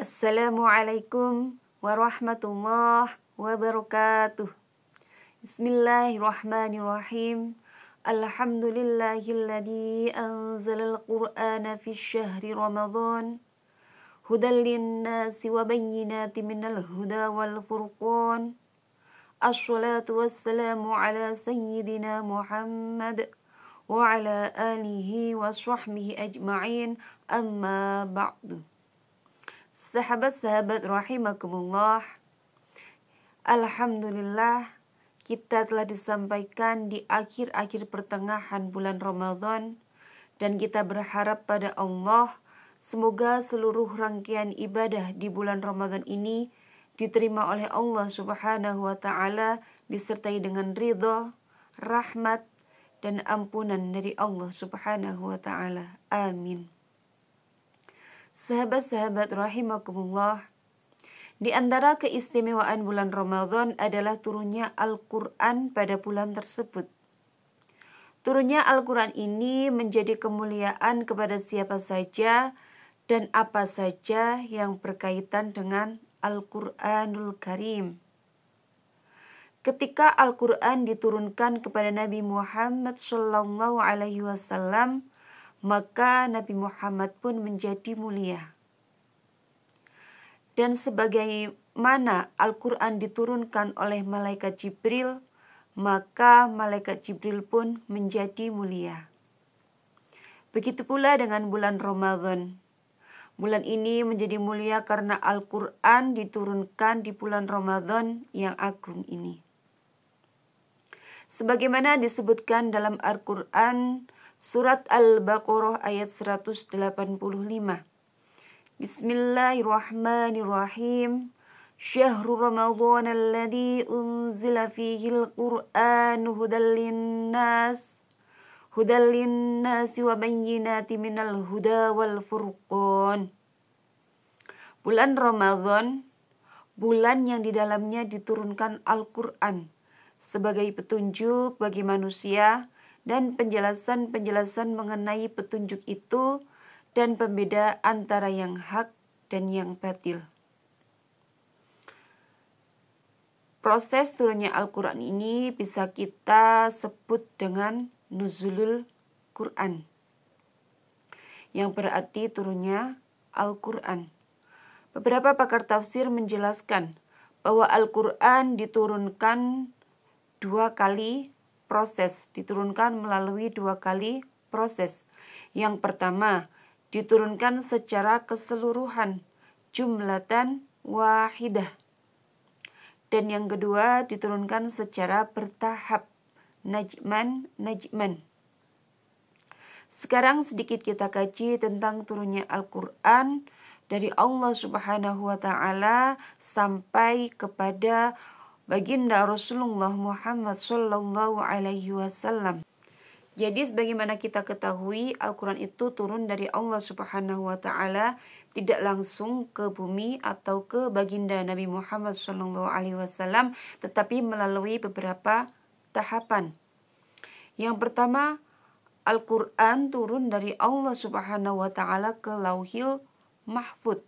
Assalamualaikum warahmatullahi wabarakatuh. Bismillahirrahmanirrahim. Alhamdulillahilladzi anzalal qur'ana fi syahri Ramadan hudal linnasi wa bayyinatin minal huda wal furqan. Assalatu wassalamu ala sayyidina Muhammad wa ala alihi wa sahbihi ajma'in, amma ba'du. Sahabat-sahabat rahimakumullah, alhamdulillah kita telah disampaikan di akhir-akhir pertengahan bulan Ramadan, dan kita berharap pada Allah semoga seluruh rangkaian ibadah di bulan Ramadan ini diterima oleh Allah Subhanahu wa ta'ala, disertai dengan ridha, rahmat, dan ampunan dari Allah Subhanahu wa ta'ala. Amin. Sahabat-sahabat rahimakumullah, di antara keistimewaan bulan Ramadan adalah turunnya Al-Quran pada bulan tersebut. Turunnya Al-Quran ini menjadi kemuliaan kepada siapa saja dan apa saja yang berkaitan dengan Al-Quranul Karim. Ketika Al-Quran diturunkan kepada Nabi Muhammad SAW, maka Nabi Muhammad pun menjadi mulia. Dan sebagaimana Al-Quran diturunkan oleh malaikat Jibril, maka malaikat Jibril pun menjadi mulia. Begitu pula dengan bulan Ramadan. Bulan ini menjadi mulia karena Al-Quran diturunkan di bulan Ramadan yang agung ini. Sebagaimana disebutkan dalam Al-Quran, Surat Al-Baqarah ayat 185. Bismillahirrahmanirrahim. Syahrul Ramadan alladzi unzila fihi al-Qur'an hudal linnasi wa bayyinatin minal huda wal furqan. Bulan Ramadan, bulan yang di dalamnya diturunkan Al-Quran sebagai petunjuk bagi manusia dan penjelasan-penjelasan mengenai petunjuk itu dan pembeda antara yang hak dan yang batil. Proses turunnya Al-Quran ini bisa kita sebut dengan nuzulul Quran, yang berarti turunnya Al-Quran. Beberapa pakar tafsir menjelaskan bahwa Al-Quran diturunkan diturunkan melalui dua kali proses. Yang pertama, diturunkan secara keseluruhan, jumlatan wahidah. Dan yang kedua, diturunkan secara bertahap, najman. Sekarang sedikit kita kaji tentang turunnya Al-Quran dari Allah Subhanahu wa ta'ala sampai kepada baginda Rasulullah Muhammad sallallahu alaihi wasallam. Jadi sebagaimana kita ketahui, Al-Quran itu turun dari Allah Subhanahu wa ta'ala, tidak langsung ke bumi atau ke baginda Nabi Muhammad sallallahu alaihi wasallam, tetapi melalui beberapa tahapan. Yang pertama, Al-Quran turun dari Allah Subhanahu wa ta'ala ke Lauhil Mahfud.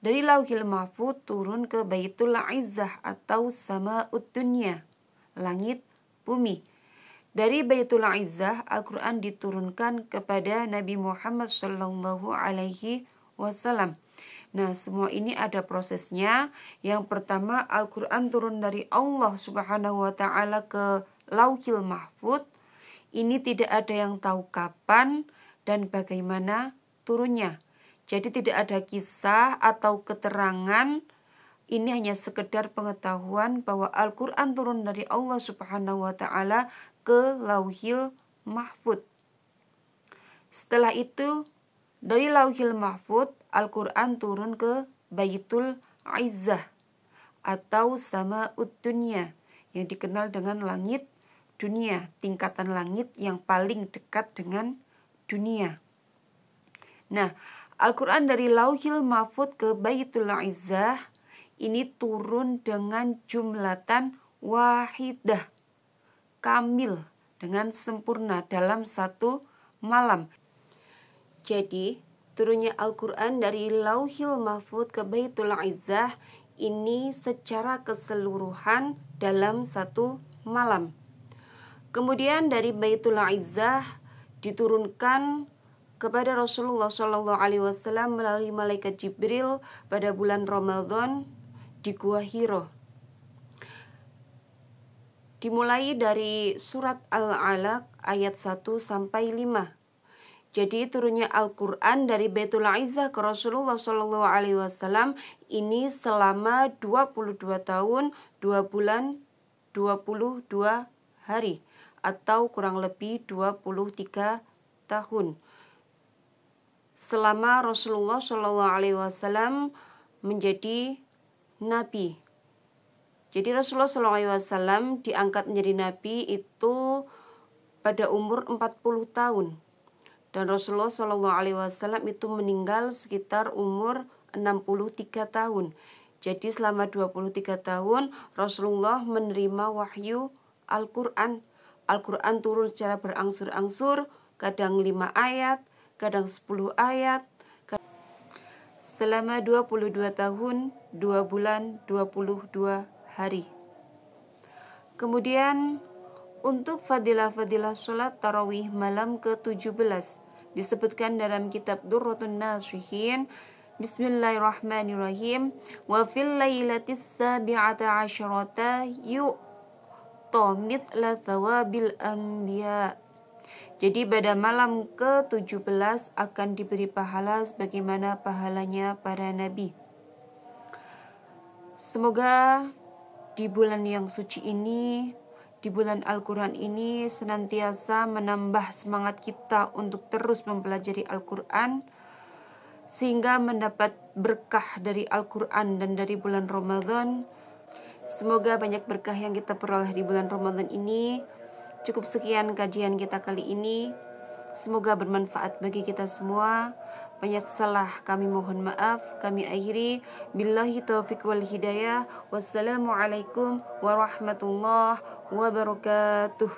Dari Lauhil Mahfud turun ke Baitul Izzah atau Sama'ud Dunya, langit bumi. Dari Baitul Izzah, Al-Quran diturunkan kepada Nabi Muhammad sallallahu alaihi wasallam. Nah, semua ini ada prosesnya. Yang pertama, Al-Quran turun dari Allah Subhanahu wa ta'ala ke Lauhil Mahfud. Ini tidak ada yang tahu kapan dan bagaimana turunnya. Jadi tidak ada kisah atau keterangan, ini hanya sekedar pengetahuan bahwa Al-Quran turun dari Allah Subhanahu wa ta'ala ke Lauhil Mahfud. Setelah itu, dari Lauhil Mahfud, Al-Quran turun ke Baitul Izzah atau Sama'ud Dunya, yang dikenal dengan langit dunia, tingkatan langit yang paling dekat dengan dunia. Nah, Al-Quran dari Lauhil Mahfud ke Baitul Izzah ini turun dengan jumlatan wahidah, kamil, dengan sempurna dalam satu malam. Jadi turunnya Al-Quran dari Lauhil Mahfuz ke Baitul Izzah ini secara keseluruhan dalam satu malam. Kemudian dari Baitul Izzah diturunkan kepada Rasulullah SAW melalui malaikat Jibril pada bulan Ramadan di Gua Hiro. Dimulai dari surat Al-Alaq ayat 1 sampai 5. Jadi turunnya Al-Quran dari Baitul Izzah ke Rasulullah SAW ini selama 22 tahun, 2 bulan, 22 hari, atau kurang lebih 23 tahun. Selama Rasulullah SAW menjadi Nabi. Jadi Rasulullah SAW diangkat menjadi Nabi itu pada umur 40 tahun. Dan Rasulullah SAW itu meninggal sekitar umur 63 tahun. Jadi selama 23 tahun Rasulullah menerima wahyu Al-Quran. Al-Quran turun secara berangsur-angsur, kadang 5 ayat, kadang 10 ayat. Selama 22 tahun, 2 bulan, 22 hari. Kemudian untuk fadilah-fadilah sholat tarawih malam ke-17 disebutkan dalam kitab Durratun Nasihin. Bismillahirrahmanirrahim. Wa fil lailatis sabi'ata asyarata yu'ta mithla thawabil anbiya. Jadi pada malam ke-17 akan diberi pahala sebagaimana pahalanya para nabi. Semoga di bulan yang suci ini, di bulan Al-Quran ini senantiasa menambah semangat kita untuk terus mempelajari Al-Quran sehingga mendapat berkah dari Al-Quran dan dari bulan Ramadan. Semoga banyak berkah yang kita peroleh di bulan Ramadan ini. Cukup sekian kajian kita kali ini. Semoga bermanfaat bagi kita semua. Banyak salah kami mohon maaf. Kami akhiri billahi taufiq wal hidayah. Wassalamualaikum warahmatullahi wabarakatuh.